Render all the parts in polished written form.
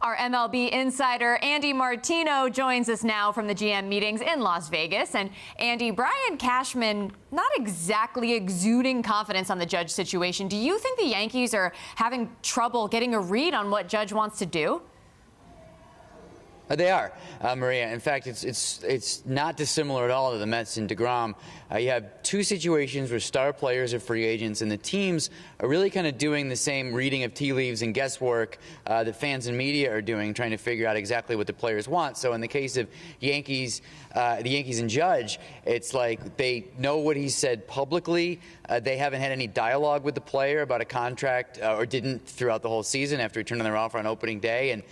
Our MLB Insider Andy Martino joins us now from the GM meetings in Las Vegas. And Andy, Brian Cashman not exactly exuding confidence on the Judge situation. Do you think the Yankees are having trouble getting a read on what Judge wants to do? They are, Maria. In fact, it's not dissimilar at all to the Mets and DeGrom. You have two situations where star players are free agents, and the teams are really kind of doing the same reading of tea leaves and guesswork that fans and media are doing, trying to figure out exactly what the players want. So in the case of the Yankees and Judge, it's like they know what he said publicly. They haven't had any dialogue with the player about a contract, or didn't throughout the whole season after he turned on their offer on opening day. And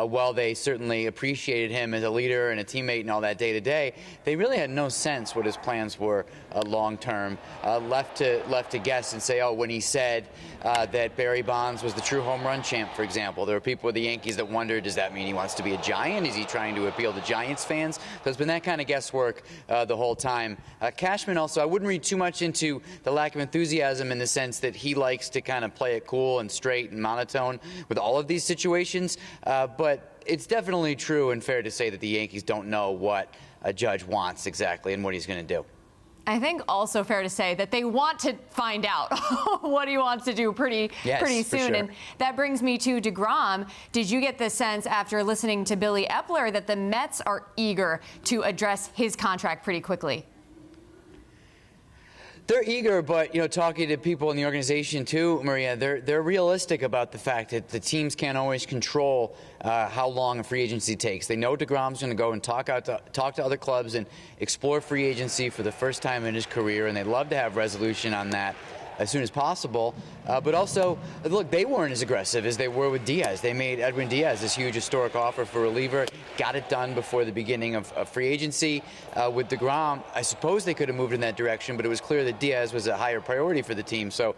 while they certainly appreciated him as a leader and a teammate and all that day to day, they really had no sense what his plans were long term. Left to guess and say, oh, when he said that Barry Bonds was the true home run champ, for example, there were people with the Yankees that wondered, does that mean he wants to be a Giant? Is he trying to appeal to Giants fans? So it's been that kind of guesswork the whole time. Cashman also, I wouldn't read too much into the lack of enthusiasm in the sense that he likes to kind of play it cool and straight and monotone with all of these situations. But it's definitely true and fair to say that the Yankees don't know what a Judge wants exactly and what he's going to do. I think also fair to say that they want to find out what he wants to do pretty soon. Sure. And that brings me to DeGrom. Did you get the sense after listening to Billy Epler that the Mets are eager to address his contract pretty quickly? They're eager, but, talking to people in the organization too, Maria, they're realistic about the fact that the teams can't always control how long a free agency takes. They know DeGrom's going to go and talk to other clubs and explore free agency for the first time in his career, and they'd love to have resolution on that as soon as possible. But also, look, they weren't as aggressive as they were with Diaz. They made Edwin Diaz this huge historic offer for a reliever, got it done before the beginning of free agency. With DeGrom, I suppose they could have moved in that direction, but it was clear that Diaz was a higher priority for the team. So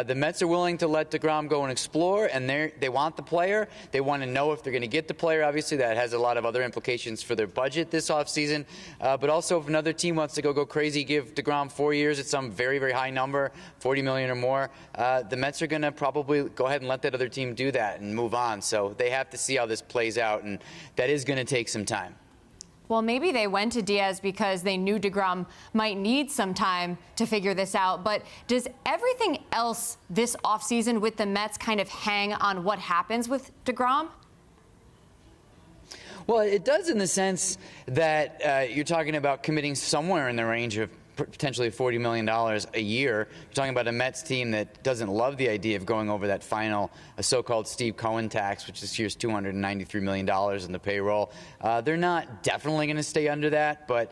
the Mets are willing to let DeGrom go and explore, and they want the player. They want to know if they're going to get the player. Obviously, that has a lot of other implications for their budget this offseason. But also, if another team wants to go crazy, give DeGrom 4 years at some very, very high number, $40 million or more, the Mets are going to probably go ahead and let that other team do that and move on. So they have to see how this plays out, and that is going to take some time. Well, maybe they went to Diaz because they knew DeGrom might need some time to figure this out. But does everything else this offseason with the Mets kind of hang on what happens with DeGrom? Well, it does in the sense that you're talking about committing somewhere in the range of potentially $40 million a year. You're talking about a Mets team that doesn't love the idea of going over that final so-called Steve Cohen tax, which this year's $293 million in the payroll. They're not definitely going to stay under that, but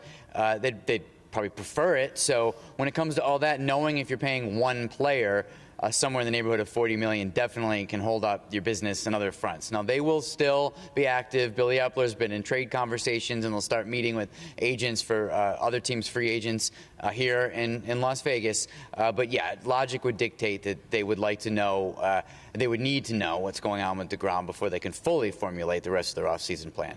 they'd probably prefer it. So when it comes to all that, knowing if you're paying one player somewhere in the neighborhood of $40 million definitely can hold up your business and other fronts. Now, they will still be active. Billy Epler's been in trade conversations, and they'll start meeting with agents for other teams' free agents here in Las Vegas. But yeah, logic would dictate that they would like to know, they would need to know what's going on with DeGrom before they can fully formulate the rest of their offseason plan.